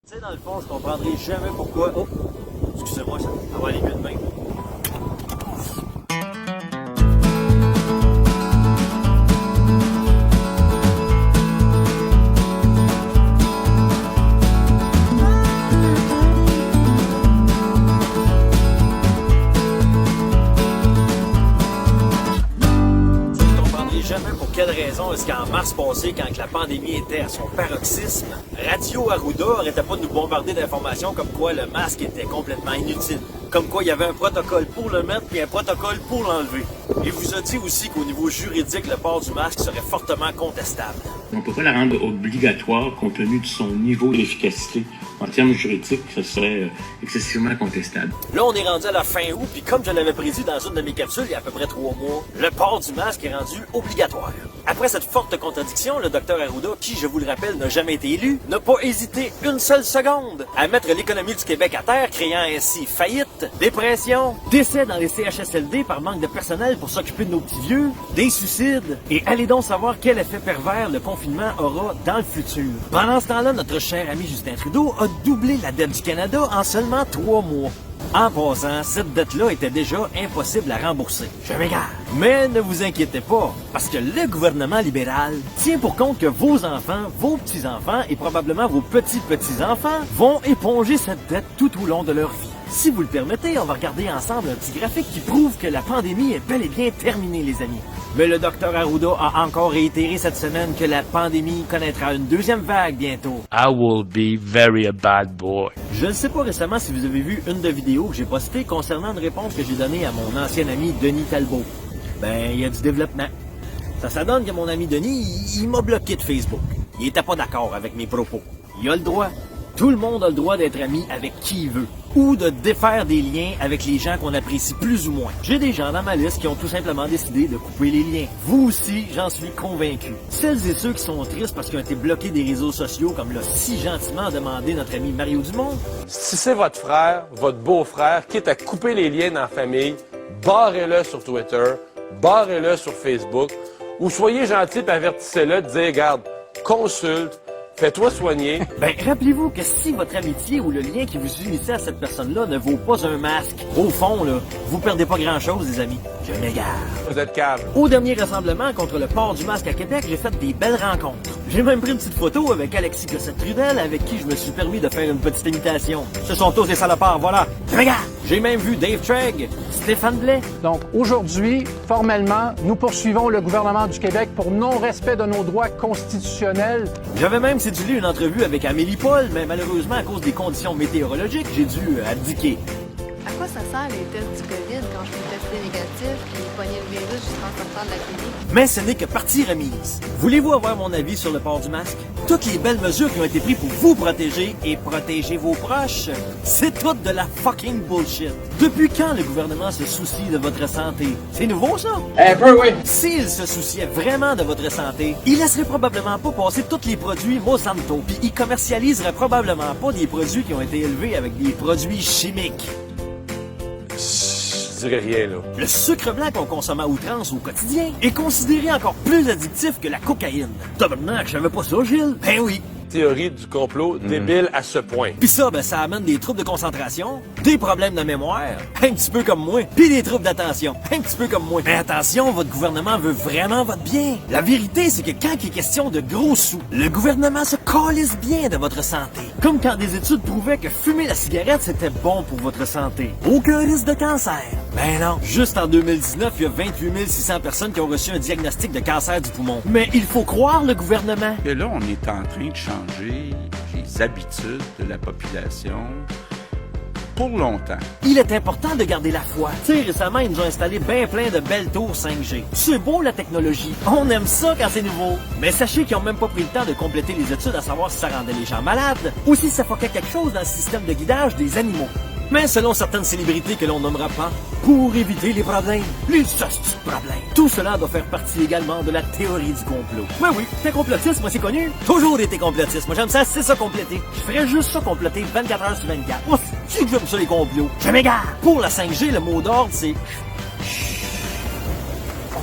Tu sais, dans le fond, je comprendrai jamais pourquoi... Oh, excusez-moi, ça va aller mieux de même. Jamais pour quelle raison est-ce qu'en mars passé, quand la pandémie était à son paroxysme, Radio Arruda arrêtait pas de nous bombarder d'informations comme quoi le masque était complètement inutile, comme quoi il y avait un protocole pour le mettre et un protocole pour l'enlever. Il vous a dit aussi qu'au niveau juridique, le port du masque serait fortement contestable. On ne peut pas la rendre obligatoire compte tenu de son niveau d'efficacité. En termes juridiques, ce serait excessivement contestable. Là, on est rendu à la fin août, puis comme je l'avais prédit dans une de mes capsules il y a à peu près 3 mois, le port du masque est rendu obligatoire. Après cette forte contradiction, le Dr Arruda, qui, je vous le rappelle, n'a jamais été élu, n'a pas hésité une seule seconde à mettre l'économie du Québec à terre, créant ainsi faillite, dépression, décès dans les CHSLD par manque de personnel pour s'occuper de nos petits vieux, des suicides, et allez donc savoir quel effet pervers le confinement aura dans le futur. Pendant ce temps-là, notre cher ami Justin Trudeau a doublé la dette du Canada en seulement 3 mois. En passant, cette dette-là était déjà impossible à rembourser. Je m'égare. Mais ne vous inquiétez pas, parce que le gouvernement libéral tient pour compte que vos enfants, vos petits-enfants et probablement vos petits-petits-enfants vont éponger cette dette tout au long de leur vie. Si vous le permettez, on va regarder ensemble un petit graphique qui prouve que la pandémie est bel et bien terminée, les amis. Mais le Dr Arruda a encore réitéré cette semaine que la pandémie connaîtra une deuxième vague bientôt. I will be very a bad boy. Je ne sais pas récemment si vous avez vu une de vidéos que j'ai postée concernant une réponse que j'ai donnée à mon ancien ami Denis Talbot. Ben, il y a du développement. Ça donne que mon ami Denis, il m'a bloqué de Facebook. Il était pas d'accord avec mes propos. Il a le droit. Tout le monde a le droit d'être ami avec qui il veut, ou de défaire des liens avec les gens qu'on apprécie plus ou moins. J'ai des gens dans ma liste qui ont tout simplement décidé de couper les liens. Vous aussi, j'en suis convaincu. Celles et ceux qui sont tristes parce qu'ils ont été bloqués des réseaux sociaux, comme l'a si gentiment demandé notre ami Mario Dumont. Si c'est votre frère, votre beau-frère, quitte à couper les liens dans la famille, barrez-le sur Twitter, barrez-le sur Facebook, ou soyez gentil et avertissez-le de dire, regarde, consulte, fais-toi soigner. Ben, rappelez-vous que si votre amitié ou le lien qui vous unissait à cette personne-là ne vaut pas un masque, au fond, là, vous perdez pas grand-chose, les amis. Je m'égare. Vous êtes calme. Au dernier rassemblement contre le port du masque à Québec, j'ai fait des belles rencontres. J'ai même pris une petite photo avec Alexis Cossette-Trudel, avec qui je me suis permis de faire une petite imitation. Ce sont tous des salopards, voilà. Je m'égare. J'ai même vu Dave Tregg, Stéphane Blais. Donc aujourd'hui, formellement, nous poursuivons le gouvernement du Québec pour non-respect de nos droits constitutionnels. J'avais même cédulé une entrevue avec Amélie Paul, mais malheureusement, à cause des conditions météorologiques, j'ai dû abdiquer. À quoi ça sert les tests du COVID quand je suis testé négatif puis pogner le virus juste en sortant de la clinique? Mais ce n'est que partie remise. Voulez-vous avoir mon avis sur le port du masque? Toutes les belles mesures qui ont été prises pour vous protéger et protéger vos proches, c'est tout de la fucking bullshit. Depuis quand le gouvernement se soucie de votre santé? C'est nouveau, ça? Un peu, oui. S'il se souciait vraiment de votre santé, il laisserait probablement pas passer tous les produits Monsanto, puis il commercialiserait probablement pas des produits qui ont été élevés avec des produits chimiques. Je dirais rien, là. Le sucre blanc qu'on consomme à outrance au quotidien est considéré encore plus addictif que la cocaïne. Tabarnak, je savais pas ça, Gilles? Ben oui. Théorie du complot débile à ce point. Pis ça, ben ça amène des troubles de concentration, des problèmes de mémoire, un petit peu comme moi, pis des troubles d'attention, un petit peu comme moi. Mais attention, votre gouvernement veut vraiment votre bien. La vérité, c'est que quand il est question de gros sous, le gouvernement se calisse bien de votre santé. Comme quand des études prouvaient que fumer la cigarette, c'était bon pour votre santé. Aucun risque de cancer. Ben non. Juste en 2019, il y a 28 600 personnes qui ont reçu un diagnostic de cancer du poumon. Mais il faut croire le gouvernement. Et là, on est en train de changer les habitudes de la population pour longtemps. Il est important de garder la foi. Tu sais, récemment, ils nous ont installé bien plein de belles tours 5G. C'est beau, la technologie. On aime ça quand c'est nouveau. Mais sachez qu'ils n'ont même pas pris le temps de compléter les études à savoir si ça rendait les gens malades ou si ça fuckait quelque chose dans le système de guidage des animaux. Mais selon certaines célébrités que l'on nommera pas, pour éviter les problèmes, les hosties de problèmes. Tout cela doit faire partie également de la théorie du complot. Ouais, oui, t'es complotiste, moi c'est connu. Toujours été complotiste. Moi j'aime ça, c'est ça compléter. Je ferais juste ça compléter 24 heures sur 24. Moi, c'est que j'aime ça les complots. Je m'égare. Pour la 5G, le mot d'ordre c'est...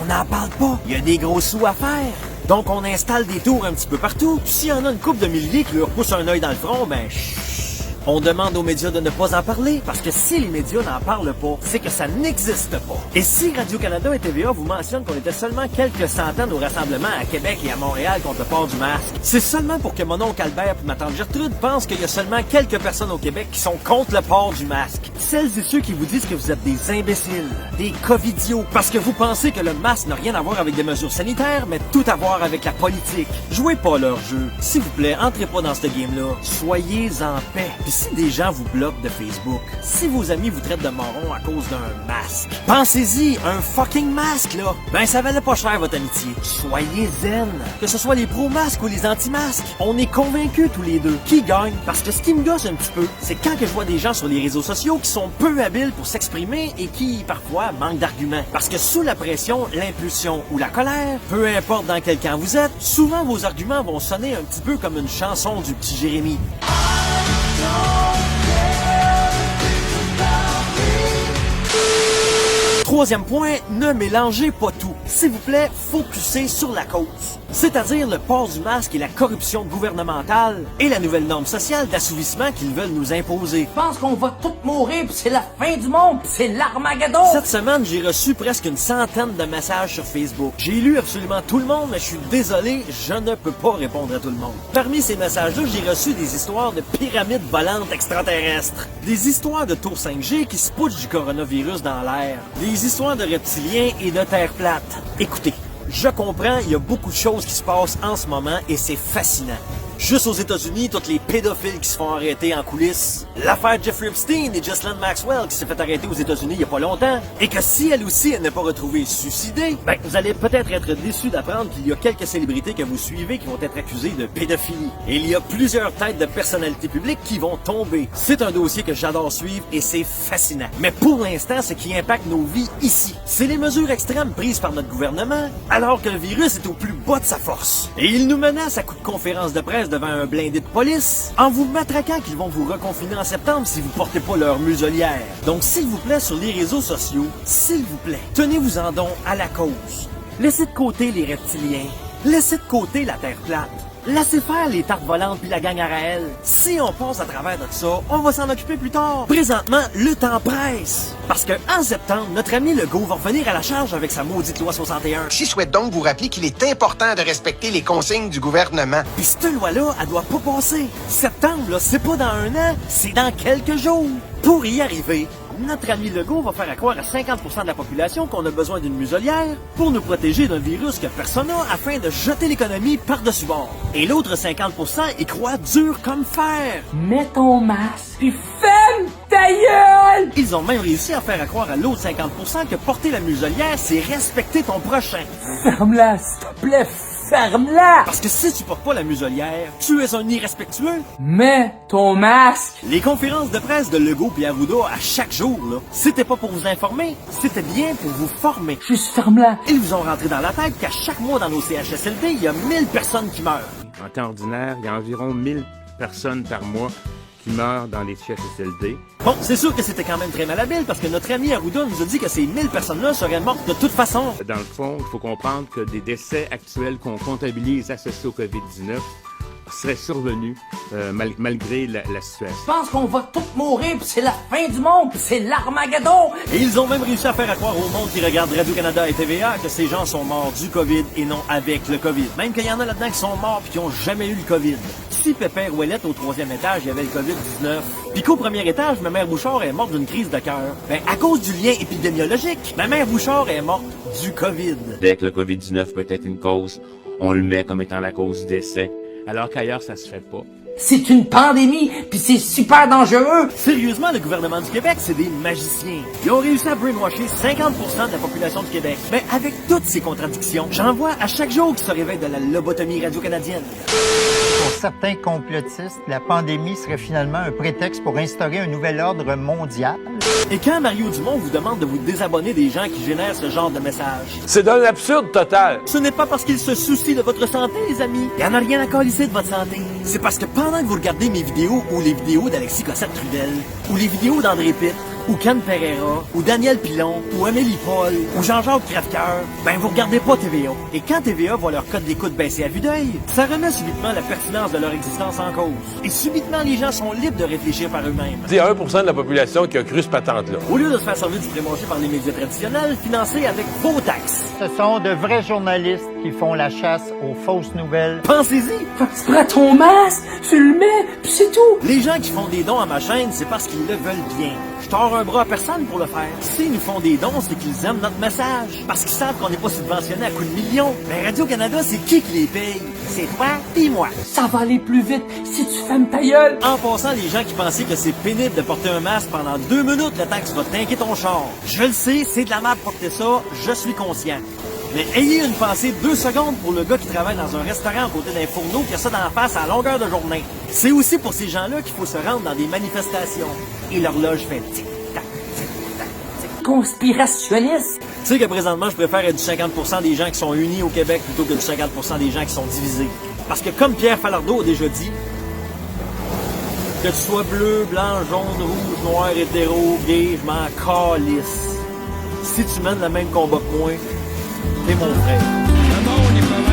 On n'en parle pas. Il y a des gros sous à faire. Donc on installe des tours un petit peu partout. S'il y en a une couple de milliers qui leur poussent un œil dans le front, ben on demande aux médias de ne pas en parler, parce que si les médias n'en parlent pas, c'est que ça n'existe pas. Et si Radio-Canada et TVA vous mentionnent qu'on était seulement quelques centaines au rassemblement à Québec et à Montréal contre le port du masque, c'est seulement pour que mon oncle Albert et ma tante Gertrude pensent qu'il y a seulement quelques personnes au Québec qui sont contre le port du masque. Celles et ceux qui vous disent que vous êtes des imbéciles, des covidios, parce que vous pensez que le masque n'a rien à voir avec des mesures sanitaires, mais tout à voir avec la politique. Jouez pas leur jeu. S'il vous plaît, entrez pas dans ce game-là. Soyez en paix. Si des gens vous bloquent de Facebook, si vos amis vous traitent de moron à cause d'un masque, pensez-y, un fucking masque, là, ben ça valait pas cher votre amitié. Soyez zen. Que ce soit les pro-masques ou les anti-masques, on est convaincus tous les deux. Qui gagne? Parce que ce qui me gosse un petit peu, c'est quand que je vois des gens sur les réseaux sociaux qui sont peu habiles pour s'exprimer et qui, parfois, manquent d'arguments. Parce que sous la pression, l'impulsion ou la colère, peu importe dans quel camp vous êtes, souvent vos arguments vont sonner un petit peu comme une chanson du petit Jérémy. Troisième point, ne mélangez pas tout. S'il vous plaît, focussez sur la cause. C'est-à-dire le port du masque et la corruption gouvernementale et la nouvelle norme sociale d'assouvissement qu'ils veulent nous imposer. Je pense qu'on va tous mourir, puis c'est la fin du monde, puis c'est l'Armageddon. Cette semaine, j'ai reçu presque une centaine de messages sur Facebook. J'ai lu absolument tout le monde, mais je suis désolé, je ne peux pas répondre à tout le monde. Parmi ces messages-là, j'ai reçu des histoires de pyramides volantes extraterrestres, des histoires de tours 5G qui se poussent du coronavirus dans l'air, des histoires de reptiliens et de terre plate. Écoutez, je comprends, il y a beaucoup de choses qui se passent en ce moment et c'est fascinant. Juste aux États-Unis, tous les pédophiles qui se font arrêter en coulisses. L'affaire Jeffrey Epstein et Ghislaine Maxwell qui s'est fait arrêter aux États-Unis il y a pas longtemps. Et que si elle aussi, elle n'est pas retrouvée suicidée, ben, vous allez peut-être être déçus d'apprendre qu'il y a quelques célébrités que vous suivez qui vont être accusées de pédophilie. Et il y a plusieurs têtes de personnalités publiques qui vont tomber. C'est un dossier que j'adore suivre et c'est fascinant. Mais pour l'instant, ce qui impacte nos vies ici, c'est les mesures extrêmes prises par notre gouvernement, alors que le virus est au plus bas de sa force. Et il nous menace à coups de conférences de presse devant un blindé de police, en vous matraquant qu'ils vont vous reconfiner en septembre si vous portez pas leur muselière. Donc s'il vous plaît, sur les réseaux sociaux, s'il vous plaît, tenez-vous-en donc à la cause. Laissez de côté les reptiliens. Laissez de côté la Terre plate. Laissez faire les tartes volantes puis la gang à Raël. Si on passe à travers de ça, on va s'en occuper plus tard. Présentement, le temps presse. Parce que en septembre, notre ami Legault va revenir à la charge avec sa maudite loi 61. J'y souhaite donc vous rappeler qu'il est important de respecter les consignes du gouvernement. Puis cette loi-là, elle doit pas passer. Septembre, là, c'est pas dans un an, c'est dans quelques jours. Pour y arriver, notre ami Legault va faire croire à 50% de la population qu'on a besoin d'une muselière pour nous protéger d'un virus que personne n'a afin de jeter l'économie par-dessus bord. Et l'autre 50% y croit dur comme fer. Mets ton masque, puis ferme ta gueule! Ils ont même réussi à faire croire à l'autre 50% que porter la muselière, c'est respecter ton prochain. Ferme-la, s'il te plaît, ferme-la! Parce que si tu portes pas la muselière, tu es un irrespectueux. Mets ton masque! Les conférences de presse de Legault et Arruda à chaque jour, là, c'était pas pour vous informer, c'était bien pour vous former. Juste ferme-la! Ils vous ont rentré dans la tête qu'à chaque mois dans nos CHSLD, il y a 1000 personnes qui meurent. En temps ordinaire, il y a environ 1000 personnes par mois qui meurent dans les CHSLD. Bon, c'est sûr que c'était quand même très malhabile parce que notre ami Arruda nous a dit que ces 1000 personnes-là seraient mortes de toute façon. Dans le fond, il faut comprendre que des décès actuels qu'on comptabilise associés au COVID-19 seraient survenus malgré la situation. Je pense qu'on va tous mourir, puis c'est la fin du monde, puis c'est l'Armageddon! Et ils ont même réussi à faire croire au monde qui regarde Radio-Canada et TVA que ces gens sont morts du COVID et non avec le COVID. Même qu'il y en a là-dedans qui sont morts puis qui ont jamais eu le COVID. Si Pépère Ouellette, au 3e étage, il y avait le COVID-19, puis qu'au 1er étage, ma mère Bouchard est morte d'une crise de cœur, ben à cause du lien épidémiologique, ma mère Bouchard est morte du COVID. Dès que le COVID-19 peut être une cause, on le met comme étant la cause du décès, alors qu'ailleurs, ça se fait pas. C'est une pandémie, puis c'est super dangereux! Sérieusement, le gouvernement du Québec, c'est des magiciens. Ils ont réussi à brainwasher 50% de la population du Québec. Mais avec toutes ces contradictions, j'en vois à chaque jour qui se réveille de la lobotomie radio-canadienne. Pour certains complotistes, la pandémie serait finalement un prétexte pour instaurer un nouvel ordre mondial. Et quand Mario Dumont vous demande de vous désabonner des gens qui génèrent ce genre de messages, C'est d'un absurde total. ce n'est pas parce qu'ils se soucient de votre santé, les amis. Il n'y en a rien à calisser de votre santé. C'est parce que pendant que vous regardez mes vidéos ou les vidéos d'Alexis Cossette-Trudel ou les vidéos d'André Pitt, ou Ken Pereira, ou Daniel Pilon, ou Amélie Paul, ou Jean-Jacques Crèvecoeur, ben vous regardez pas TVA. Et quand TVA voit leur code d'écoute baisser à vue d'œil, ça remet subitement la pertinence de leur existence en cause. Et subitement, les gens sont libres de réfléchir par eux-mêmes. Il y a 1% de la population qui a cru ce patente-là. Au lieu de se faire servir du prémangé par les médias traditionnels, financés avec vos taxes. Ce sont de vrais journalistes qui font la chasse aux fausses nouvelles. Pensez-y! Tu prends ton masque, tu le mets, puis c'est tout. Les gens qui font des dons à ma chaîne, c'est parce qu'ils le veulent bien. Je tords un bras à personne pour le faire. S'ils nous font des dons, c'est qu'ils aiment notre message. Parce qu'ils savent qu'on n'est pas subventionné à coups de millions. Mais Radio-Canada, c'est qui les paye? C'est toi et moi. Ça va aller plus vite si tu fermes ta gueule. En passant, les gens qui pensaient que c'est pénible de porter un masque pendant 2 minutes le temps que tu vas tanker ton char. Je le sais, c'est de la merde porter ça, je suis conscient. Mais ayez une pensée 2 secondes pour le gars qui travaille dans un restaurant à côté d'un fourneau qui a ça d'en face à longueur de journée. C'est aussi pour ces gens-là qu'il faut se rendre dans des manifestations. Et l'horloge fait tic-tac, tic-tac, tic-tac. Conspirationniste. Tu sais que présentement, je préfère être du 50% des gens qui sont unis au Québec plutôt que du 50% des gens qui sont divisés. Parce que comme Pierre Falardeau a déjà dit, que tu sois bleu, blanc, jaune, rouge, noir, hétéro, gay, je m'en calisse. Si tu mènes le même combat que moi, t'es mon frère. Le monde est pas